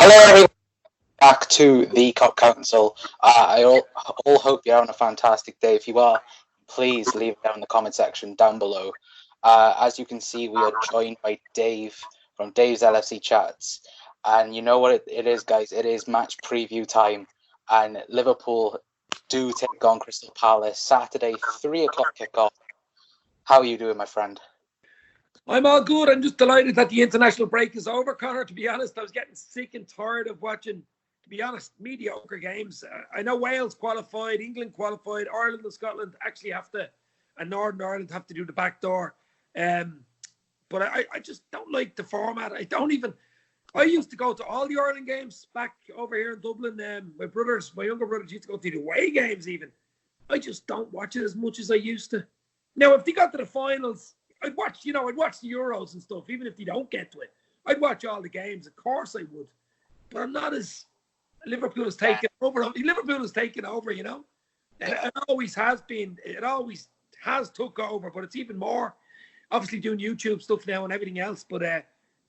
Hello, everyone. Back to the Cup Council. I all hope you're having a fantastic day. If you are, please leave it down in the comment section down below. As you can see, we are joined by Dave from Dave's LFC Chats. And you know what it is, guys? It is match preview time. And Liverpool do take on Crystal Palace Saturday, 3 o'clock kickoff. How are you doing, my friend? I'm all good. I'm just delighted that the international break is over, Connor. To be honest, I was getting sick and tired of watching, to be honest, mediocre games. I know Wales qualified, England qualified, Ireland and Scotland actually have to, and Northern Ireland have to do the back door. But I just don't like the format. I used to go to all the Ireland games back over here in Dublin. My younger brothers used to go to the away games even. I just don't watch it as much as I used to. Now, if they got to the finals, I'd watch the Euros and stuff, even if they don't get to it. I'd watch all the games. Of course I would. But I'm not as... Liverpool has taken over. Liverpool has taken over, you know. It always has been. It always has took over, but it's even more. Obviously doing YouTube stuff now and everything else, but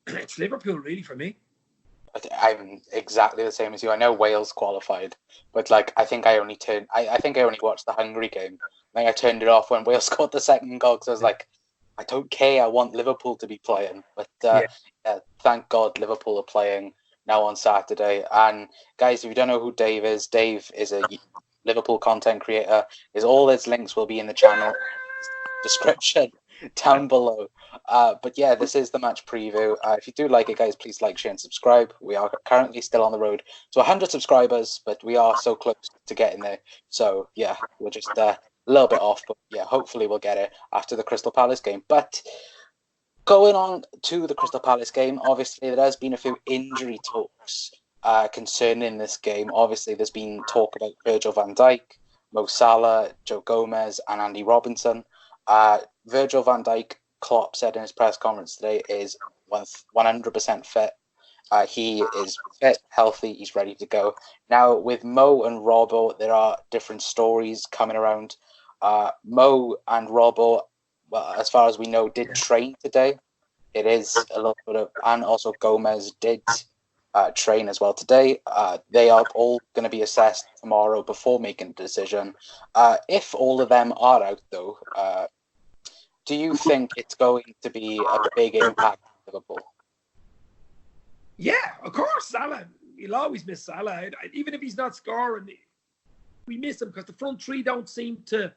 it's Liverpool really for me. I'm exactly the same as you. I know Wales qualified, but I think I only watched the Hungary game. I think I turned it off when Wales scored the second goal because I was like, I don't care. I want Liverpool to be playing. But thank God Liverpool are playing now on Saturday. And guys, if you don't know who Dave is a Liverpool content creator. All his links will be in the channel description down below. But yeah, this is the match preview. If you do like it, guys, please like, share, and subscribe. We are currently still on the road to 100 subscribers, but we are so close to getting there. So yeah, we're just a little bit off, but yeah, hopefully we'll get it after the Crystal Palace game. But going on to the Crystal Palace game, obviously there has been a few injury talks concerning this game. Obviously there's been talk about Virgil van Dijk, Mo Salah, Joe Gomez, and Andy Robinson. Virgil van Dijk, Klopp said in his press conference today, is 100% fit. He is fit, healthy, he's ready to go. Now, with Mo and Robbo, there are different stories coming around. Mo and Robbo, well, as far as we know, did train today. It is a little bit of, and also Gomez did train as well today. They are all going to be assessed tomorrow before making a decision. If all of them are out, though, do you think it's going to be a big impact on Liverpool? Yeah, of course, Salah. You'll always miss Salah. Even if he's not scoring, we miss him because the front three don't seem to,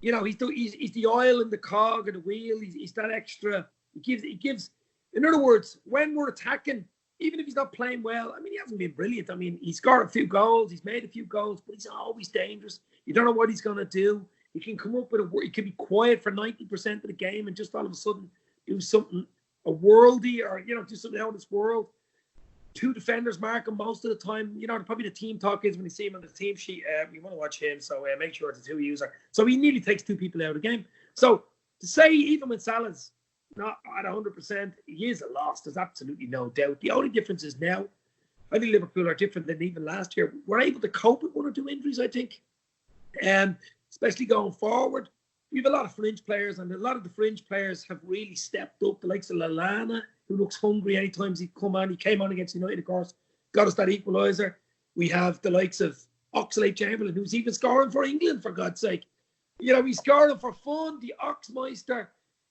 you know, he's the oil in the cog of the wheel. He's that extra. He gives. In other words, when we're attacking, even if he's not playing well, I mean, he hasn't been brilliant. I mean, he's scored a few goals, he's made a few goals, but he's always dangerous. You don't know what he's going to do. He can come up with he can be quiet for 90% of the game and just all of a sudden do something a worldie or, you know, do something out of this world. Two defenders mark him most of the time. You know, probably the team talk is when you see him on the team sheet, you want to watch him, so make sure it's a two user. So he nearly takes two people out of the game. So to say even when Salah's not at 100%, he is a loss. There's absolutely no doubt. The only difference is now, I think Liverpool are different than even last year. We're able to cope with one or two injuries, I think. Especially going forward. We have a lot of fringe players, and a lot of the fringe players have really stepped up. The likes of Lallana, who looks hungry anytime he come on. He came on against United, of course, got us that equaliser. We have the likes of Oxlade-Chamberlain, who's even scoring for England, for God's sake. You know, he's scoring for fun. The Oxmeister,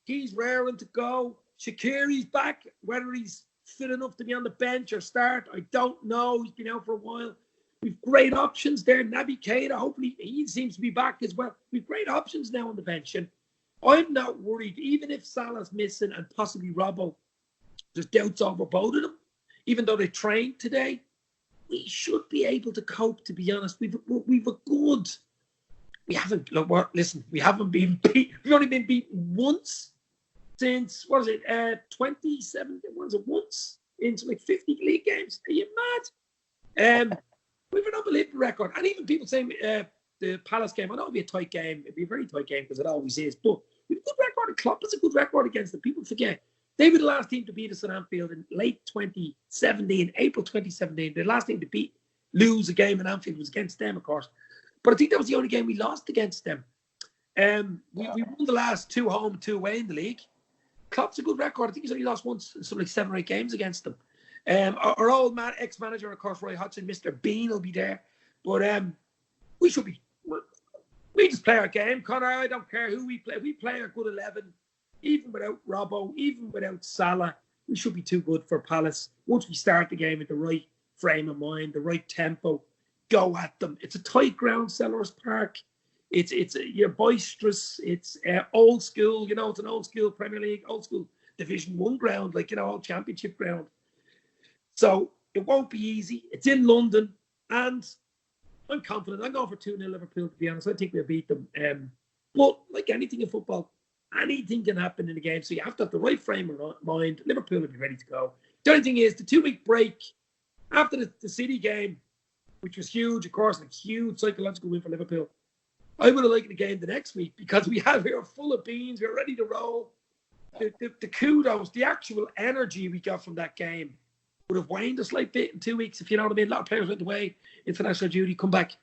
he's raring to go. Shaqiri's back. Whether he's fit enough to be on the bench or start, I don't know. He's been out for a while. We've great options there. Naby Keita, hopefully he seems to be back as well. We've great options now on the bench. And I'm not worried, even if Salah's missing and possibly Robbo, there's doubts over both of them. Even though they trained today, we should be able to cope, to be honest. We've a good... We haven't... Look, listen, we haven't been beat. We've only been beaten once since, 27... Was it once? Into 50 league games. Are you mad? We have an unbelievable record. And even people saying the Palace game, I know it'll be a tight game. It'll be a very tight game because it always is. But we have a good record. And Klopp has a good record against them. People forget. They were the last team to beat us at Anfield in late 2017, April 2017. The last team to lose a game in Anfield was against them, of course. But I think that was the only game we lost against them. We won the last 2 home, 2 away in the league. Klopp's a good record. I think he's only lost once in something like 7 or 8 games against them. Our old man, ex-manager, of course, Roy Hodgson, Mr. Bean will be there. But we should be. We just play our game, Connor. I don't care who we play. We play our good 11, even without Robbo, even without Salah. We should be too good for Palace. Once we start the game with the right frame of mind, the right tempo, go at them. It's a tight ground, Selhurst Park. You're boisterous. It's old school. It's an old school Premier League, old school Division 1 ground, old Championship ground. So it won't be easy. It's in London, and I'm confident. I'm going for 2-0 Liverpool, to be honest. I think we'll beat them. But like anything in football, anything can happen in the game. So you have to have the right frame of mind. Liverpool will be ready to go. The only thing is, the 2-week break after the City game, which was huge, of course, a huge psychological win for Liverpool. I would have liked the game the next week because we were full of beans. We were ready to roll. The kudos, the actual energy we got from that game would have waned a slight bit in 2 weeks, if you know what I mean. A lot of players went away, international duty, come back.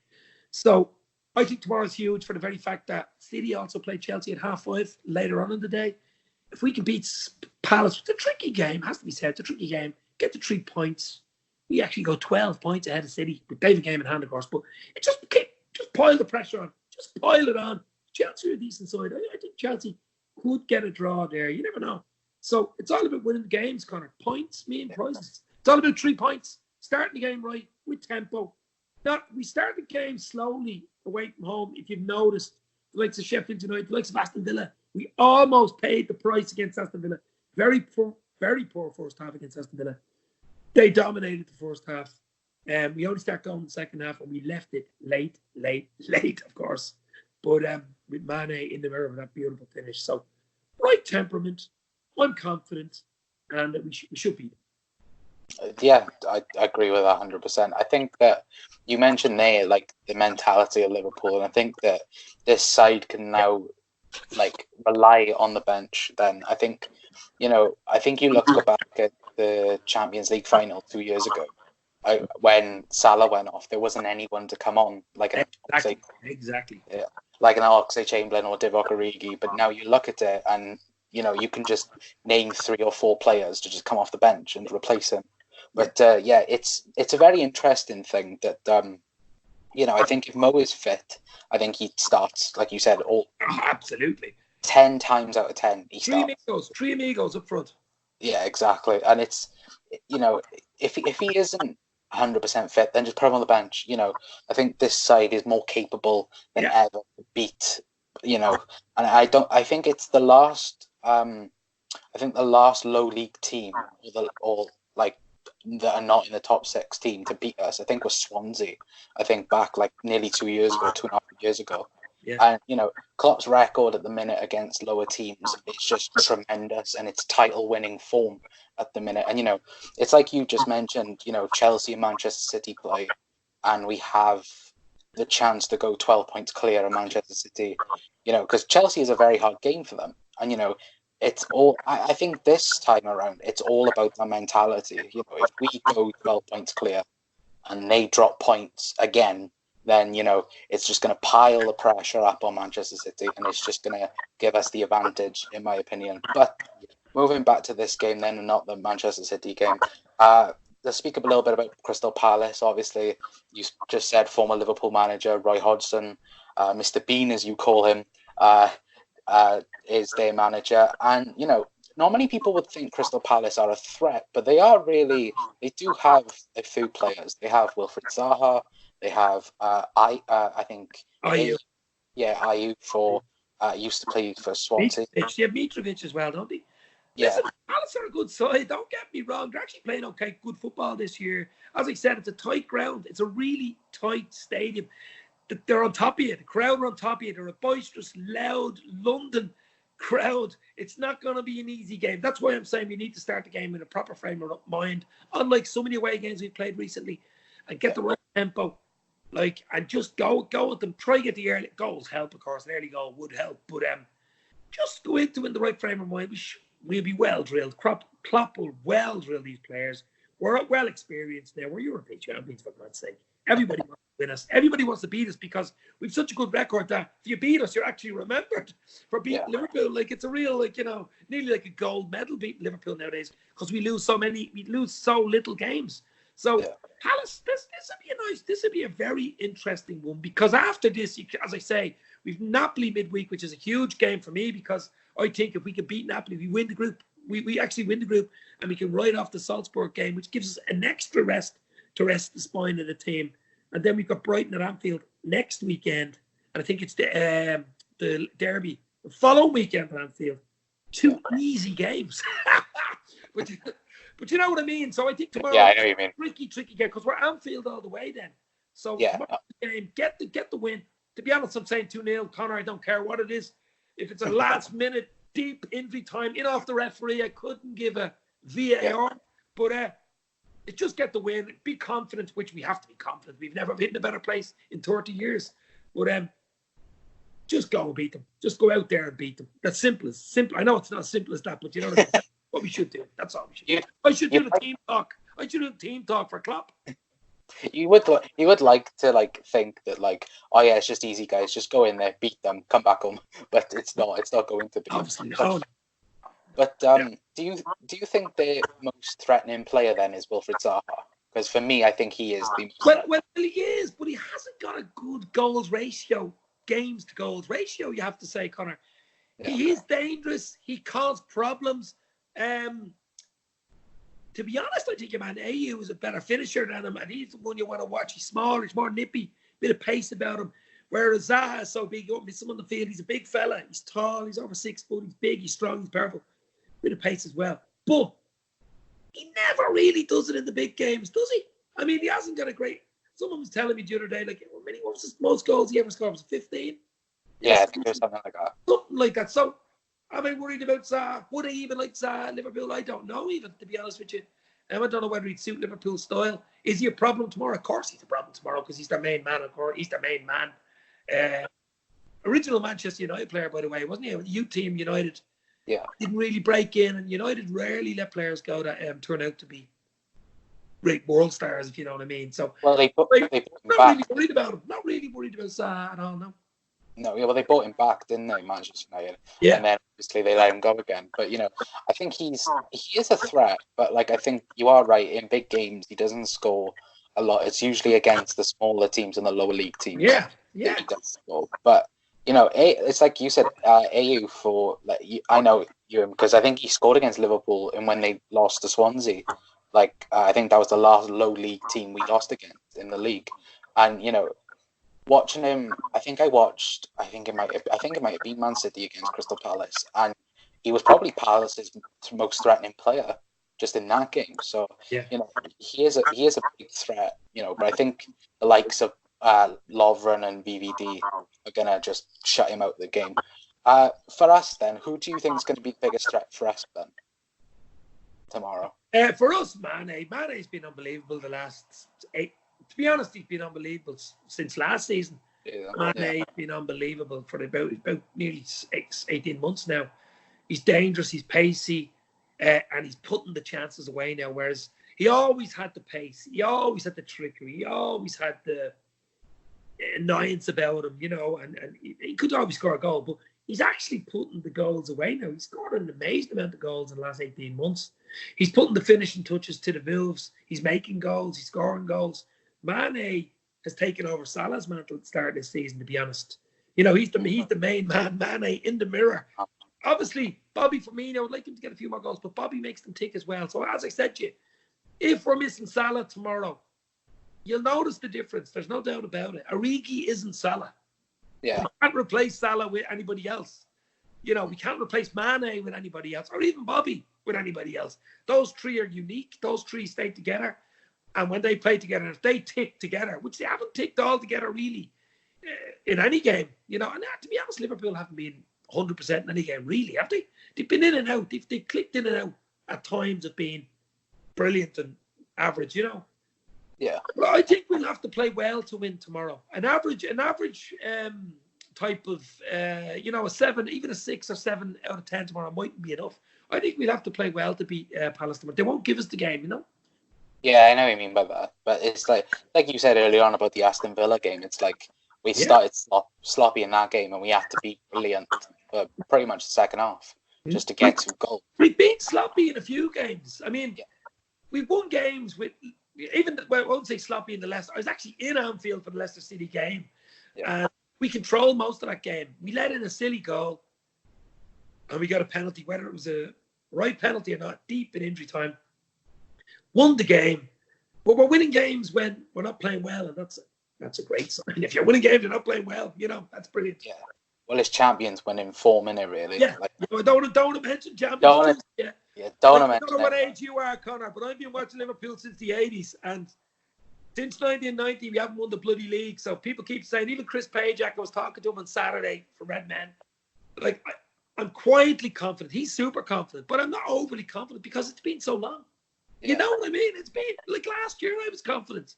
So I think tomorrow's huge for the very fact that City also play Chelsea at 5:30 later on in the day. If we can beat Palace, it's a tricky game, has to be said. It's a tricky game. Get the 3 points. We actually go 12 points ahead of City with David game in hand, of course. But it just pile the pressure on. Just pile it on. Chelsea are a decent side. I think Chelsea could get a draw there. You never know. So it's all about winning the games, Connor. Points mean prizes. It's all about 3 points. Starting the game right with tempo. We start the game slowly away from home. If you've noticed, the likes of Sheffield United, the likes of Aston Villa, we almost paid the price against Aston Villa. Very poor first half against Aston Villa. They dominated the first half. We only start going in the second half, and we left it late, of course. But with Mane in the mirror of that beautiful finish. So, right temperament. I'm confident, and we should beat them. Yeah, I agree with that 100%. I think that you mentioned there, the mentality of Liverpool, and I think that this side can now, rely on the bench. Then I think, you look back at the Champions League final 2 years ago, when Salah went off, there wasn't anyone to come on Exactly. Yeah, like an Oxlade-Chamberlain or Divock Origi. But now you look at it, and you can just name 3 or 4 players to just come off the bench and replace him. But it's a very interesting thing that I think if Mo is fit, I think he starts, like you said, absolutely 10 times out of 10 he starts. Three amigos up front. Yeah, exactly. And it's if he isn't 100% fit, then just put him on the bench. I think this side is more capable than ever to beat. And I think it's the last. I think the last low league team, that are not in the top 6 team to beat us, I think was Swansea. I think back nearly 2 years ago, 2.5 years ago. Yeah. And Klopp's record at the minute against lower teams is just tremendous, and it's title-winning form at the minute. And it's like you just mentioned. Chelsea and Manchester City play, and we have the chance to go 12 points clear of Manchester City. Because Chelsea is a very hard game for them, and it's all. I think this time around, it's all about the mentality. If we go 12 points clear, and they drop points again, then it's just going to pile the pressure up on Manchester City, and it's just going to give us the advantage, in my opinion. But moving back to this game then, and not the Manchester City game, let's speak a little bit about Crystal Palace. Obviously, you just said former Liverpool manager Roy Hodgson, Mr. Bean, as you call him, is their manager. And, not many people would think Crystal Palace are a threat, but they do have a few players. They have Wilfried Zaha. They have I think Ayew. Ayew used to play for Swansea. They have Mitrovic as well, don't they? Yeah. Listen, Palace are a good side. Don't get me wrong. They're actually playing okay, good football this year. As I said, it's a tight ground. It's a really tight stadium. They're on top of you. The crowd are on top of you. They're a boisterous, loud London crowd. It's not going to be an easy game. That's why I'm saying we need to start the game in a proper frame of mind, unlike so many away games we've played recently, and get the right tempo. And just go at them. Try to get the early goals. Help, of course. An early goal would help. But just go into it in the right frame of mind. We'll be well drilled. Klopp will well drill these players. We're well experienced now. We're European champions, for God's sake. Everybody wants to win us. Everybody wants to beat us because we've such a good record that if you beat us, you're actually remembered for beating Liverpool. Like it's a real, like, you know, nearly like a gold medal beating Liverpool nowadays because we lose so little games. So Palace, this would be a very interesting one because after this, as I say, we've Napoli midweek, which is a huge game for me because I think if we could beat Napoli, we win the group. We actually win the group and we can ride off the Salzburg game, which gives us an extra rest to rest the spine of the team. And then we've got Brighton at Anfield next weekend. And I think it's the derby the following weekend at Anfield. 2 easy games. but you know what I mean? So I think tomorrow I know what you mean. Tricky game because we're Anfield all the way then. So tomorrow's game, get the win. To be honest, I'm saying 2-0. Connor, I don't care what it is. If it's a last minute deep injury time in off the referee, I couldn't give a VAR. But it's just get the win. Be confident, which we have to be confident. We've never been in a better place in 30 years. But just go and beat them. Just go out there and beat them. That's simple. I know it's not as simple as that, but you know what we should do. That's all we should do. I should do the team talk. I should do the team talk for Klopp. You would like to think that it's just easy, guys. Just go in there, beat them, come back home. But it's not. It's not going to be. Obviously, no. But do you think the most threatening player then is Wilfried Zaha? Because for me, I think he is the most. Well, he is, but he hasn't got a good goals ratio, games to goals ratio. You have to say, Connor, he is dangerous. He caused problems. To be honest, I think your man AU is a better finisher than him, and he's the one you want to watch. He's smaller, he's more nippy, bit of pace about him. Whereas Zaha is so big, you want to miss him on the field. He's a big fella. He's tall. He's over 6 foot. He's big. He's strong. He's powerful. Bit of pace as well. But he never really does it in the big games, does he? I mean, he hasn't got a great. Someone was telling me the other day, what was the most goals he ever scored? Was it 15? Yeah, I think there's something like that. Something like that. So, am I worried about Zaha? Would I even like Zaha at Liverpool? I don't know, even, to be honest with you. I don't know whether he'd suit Liverpool's style. Is he a problem tomorrow? Of course he's a problem tomorrow because he's their main man, of course. He's their main man. Original Manchester United player, by the way, wasn't he? Youth team United. Yeah. Didn't really break in, and United rarely let players go that turn out to be great world stars, if you know what I mean. So, well, they put him back. Really worried about him. Not really worried about Zaha at all, no. No, yeah, well, they brought him back, didn't they, Manchester United? Yeah. And then obviously they let him go again. But I think he is a threat. But I think you are right. In big games, he doesn't score a lot. It's usually against the smaller teams and the lower league teams. Yeah. He does score. But it's like you said, AU for I know you because I think he scored against Liverpool, and when they lost to Swansea, I think that was the last low league team we lost against in the league, and watching him, I think it might have been Man City against Crystal Palace, and he was probably Palace's most threatening player just in that game. So he is a big threat. But I think the likes of Lovren and VVD are gonna just shut him out of the game. For us, then, who do you think is going to be the biggest threat for us then tomorrow? For us, Mane's been unbelievable the last 8. To be honest, he's been unbelievable since last season. Mane's been unbelievable for about nearly 18 months now. He's dangerous, he's pacey, and he's putting the chances away now. Whereas he always had the pace, he always had the trickery, he always had the annoyance about him, and he could always score a goal, but he's actually putting the goals away now. He's scored an amazing amount of goals in the last 18 months. He's putting the finishing touches to the Wolves. He's making goals, he's scoring goals. Mane has taken over Salah's mantle at the start of this season, to be honest. He's the main man, Mane in the mirror. Obviously, Bobby Firmino, I'd like him to get a few more goals, but Bobby makes them tick as well. So as I said to you, if we're missing Salah tomorrow, you'll notice the difference. There's no doubt about it. Origi isn't Salah. Yeah. We can't replace Salah with anybody else. We can't replace Mane with anybody else, or even Bobby with anybody else. Those three are unique. Those three stay together. And when they play together, if they tick together, which they haven't ticked all together really in any game, and to be honest, Liverpool haven't been 100% in any game really, have they? They've been in and out. They've clicked in and out at times of being brilliant and average, Yeah. But I think we'll have to play well to win tomorrow. An average type of, a 7, even a 6 or 7 out of 10 tomorrow mightn't be enough. I think we'll have to play well to beat Palace tomorrow. They won't give us the game, Yeah, I know what you mean by that. But it's like you said earlier on about the Aston Villa game. It's like we Yeah. started sloppy in that game, and we had to be brilliant for pretty much the second half just to get 2 goals. We've been sloppy in a few games. I mean, Yeah. we've won games with well, I won't say sloppy in the Leicester. I was actually in Anfield for the Leicester City game, and we controlled most of that game. We let in a silly goal, and we got a penalty, whether it was a right penalty or not, deep in injury time. Won the game, but we're winning games when we're not playing well, and that's a great sign. If you're winning games, you're not playing well. That's brilliant. Yeah. Well, it's champions when in form, innit, really? Yeah. Like, don't mention champions. Don't I mention don't know what it. age you are, Connor, but I've been watching Liverpool since the 80s, and since 1990, we haven't won the bloody league. So people keep saying, even Chris Pajak, I was talking to him on Saturday for Red Men. Like, I'm quietly confident. He's super confident, but I'm not overly confident because it's been so long. Yeah. You know what I mean? It's been like last year I was confident.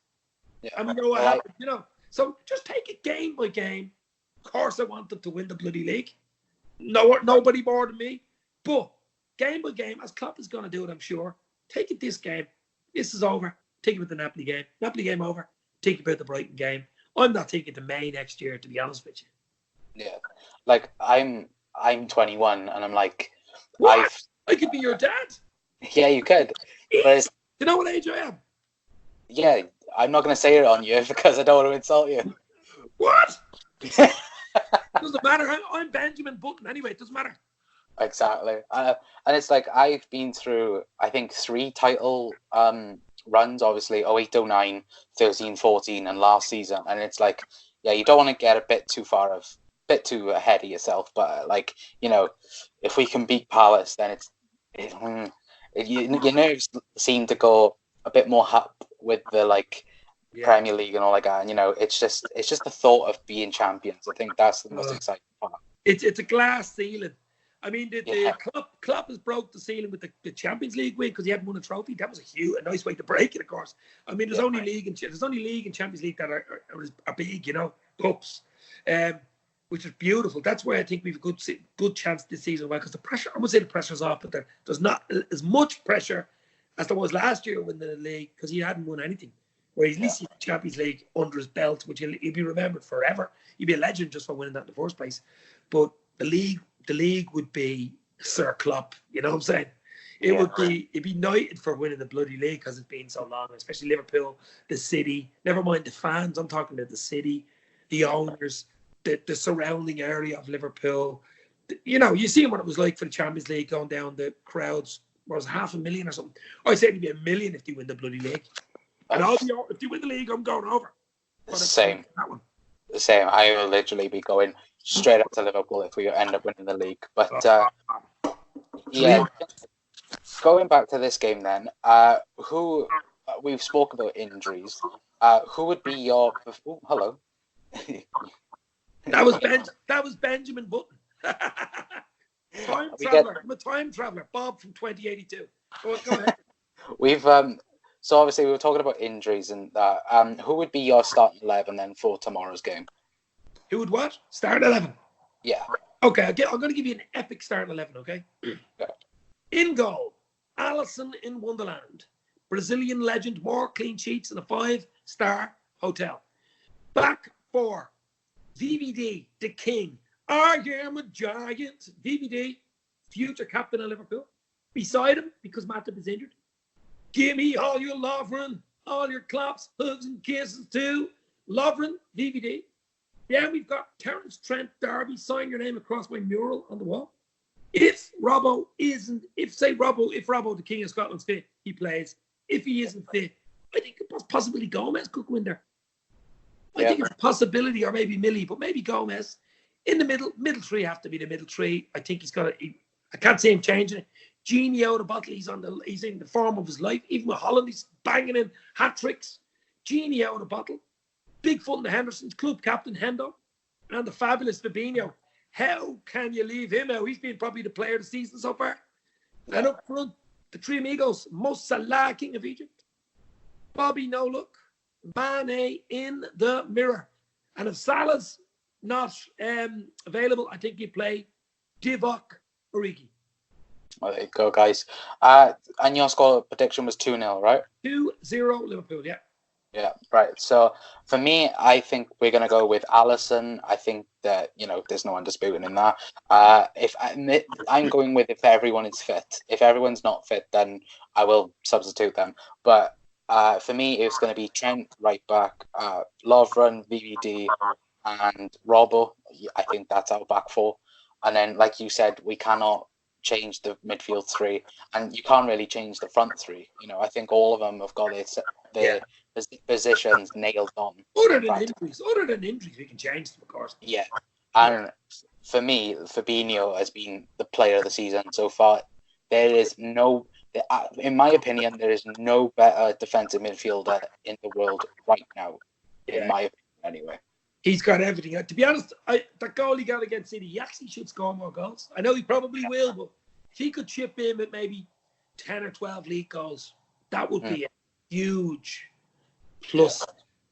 Yeah. I mean, what happened, So just take it game by game. Of course, I want them to win the bloody league. Nobody more than me. But game by game, as Klopp is going to do it, I'm sure. Take it this game. This is over. Take it with the Napoli game. Napoli game over. Take it about the Brighton game. I'm not taking it to May next year, to be honest with you. Yeah. Like, I'm 21, and I'm like, what? I could be your dad. Yeah, you could. But you know what age I am? Yeah, I'm not going to say it on you because I don't want to insult you. What? Doesn't matter. I'm Benjamin Button anyway. It doesn't matter. Exactly. And it's like I've been through, I think, 3 title runs, obviously, 08-09, 13-14, and last season. And it's like, yeah, you don't want to get a bit too ahead of yourself. But, like, if we can beat Palace, then your nerves seem to go a bit more up with the, Premier League and all like that. And, it's just the thought of being champions. I think that's the most exciting part. It's a glass ceiling. I mean, the Klopp has broke the ceiling with the Champions League win because he hadn't won a trophy. That was a nice way to break it, of course. I mean, there's only league and Champions League that are big, cups, which is beautiful. That's why I think we've a good chance this season, because the pressure. I wouldn't say the pressure's off, but there's not as much pressure as there was last year winning the league because he hadn't won anything. Where at least he had the Champions League under his belt, which he'll be remembered forever. He'd be a legend just for winning that in the first place. But the league would be Sir Klopp. You know what I'm saying? It'd be knighted for winning the bloody league because it's been so long, especially Liverpool, the city. Never mind the fans. I'm talking about the city, the owners, the surrounding area of Liverpool. You see what it was like for the Champions League going down. The crowds was 500,000 or something. I'd say it'd be 1 million if they win the bloody league. And if you win the league, I'm going over. Same. The same. I will literally be going straight up to Liverpool if we end up winning the league. But going back to this game then, who we've spoke about injuries. Who would be your? Oh, hello. That was Benjamin Button. Time traveler. I'm a time traveler. Bob from 2082. Go ahead. We've So obviously we were talking about injuries and that. Who would be your starting 11 then for tomorrow's game? Who would what? Start 11? Yeah. Okay, I'm going to give you an epic starting 11, okay? Okay. In goal, Alisson in Wonderland. Brazilian legend, more clean sheets in a 5-star hotel. Back 4, VVD, the king. I am a giant. VVD, future captain of Liverpool. Beside him, because Matip is injured, give me all your Lovren, all your claps, hugs and kisses too. Lovren, VVD. Yeah, we've got Terence Trent D'Arby. Sign your name across my mural on the wall. If Robbo, the King of Scotland's fit, he plays. If he isn't fit, I think possibly Gomez could go in there. I think it's a possibility, or maybe Millie, but maybe Gomez. In the middle three have to be the middle three. I think I can't see him changing it. Genie out of the bottle, he's in the form of his life. Even with Holland, he's banging in hat tricks. Genie out of the bottle. Bigfoot and the Hendersons, club captain Hendo, and the fabulous Fabinho. How can you leave him out? He's been probably the player of the season so far. Yeah. And up front, the three amigos, Mo Salah, King of Egypt. Bobby No Look. Mane in the mirror. And if Salah's not available, I think you play Divock Origi. Well, there you go, guys. And your score prediction was 2-0, right? 2-0 Liverpool, yeah. Yeah, right. So for me, I think we're going to go with Allison. I think that, there's no one disputing in that. I'm going with if everyone is fit. If everyone's not fit, then I will substitute them. But for me, it's going to be Trent right back, Lovren, VVD, and Robbo. I think that's our back four. And then, like you said, we cannot change the midfield three, and you can't really change the front three. I think all of them have got their positions nailed on. Other than injuries, we can change them, of course. Yeah, and for me, Fabinho has been the player of the season so far. There is no, in my opinion, there is no better defensive midfielder in the world right now. In my opinion, anyway. He's got everything. To be honest, that goal he got against City, he actually should score more goals. I know he probably will, but if he could chip in with maybe 10 or 12 league goals, that would be a huge plus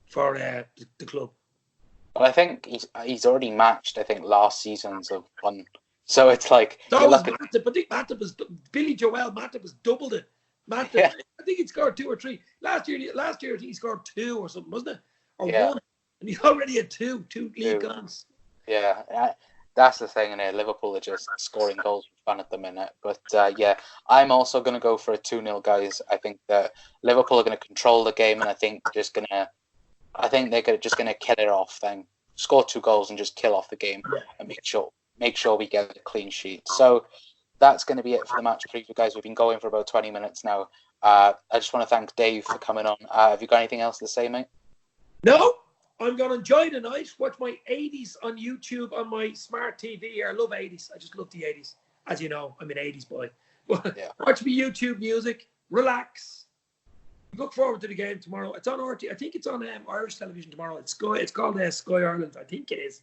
for the club. Well, I think he's already matched, I think, last season's of one. So it's like... So was Matip. I think Matip was... Billy Joel Matip was doubled it. Matip, I think he'd scored 2 or 3. Last year, I think he scored 2 or something, wasn't it? Or 1. And he already had 2 league goals. Yeah, that's the thing in here. Liverpool are just scoring goals for fun at the minute. But I'm also going to go for a 2-0, guys. I think that Liverpool are going to control the game, and I think they're just going to kill it off. Then score 2 goals and just kill off the game and make sure we get a clean sheet. So that's going to be it for the match preview, guys. We've been going for about 20 minutes now. I just want to thank Dave for coming on. Have you got anything else to say, mate? No. I'm going to enjoy the night, watch my 80s on YouTube on my smart TV. I love 80s. I just love the 80s. As you know, I'm an 80s boy. Watch me YouTube music, relax. Look forward to the game tomorrow. It's on RT. I think it's on Irish television tomorrow. It's called Sky Ireland. I think it is.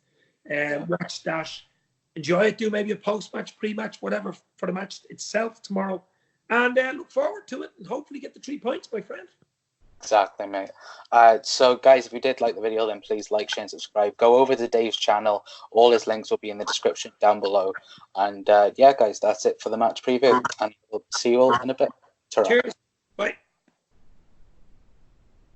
Watch that. Enjoy it. Do maybe a post-match, pre-match, whatever for the match itself tomorrow. And look forward to it and hopefully get the 3 points, my friend. Exactly, mate. So, guys, if you did like the video, then please like, share, and subscribe. Go over to Dave's channel. All his links will be in the description down below. And, guys, that's it for the match preview. And we'll see you all in a bit. Ta-ra. Cheers.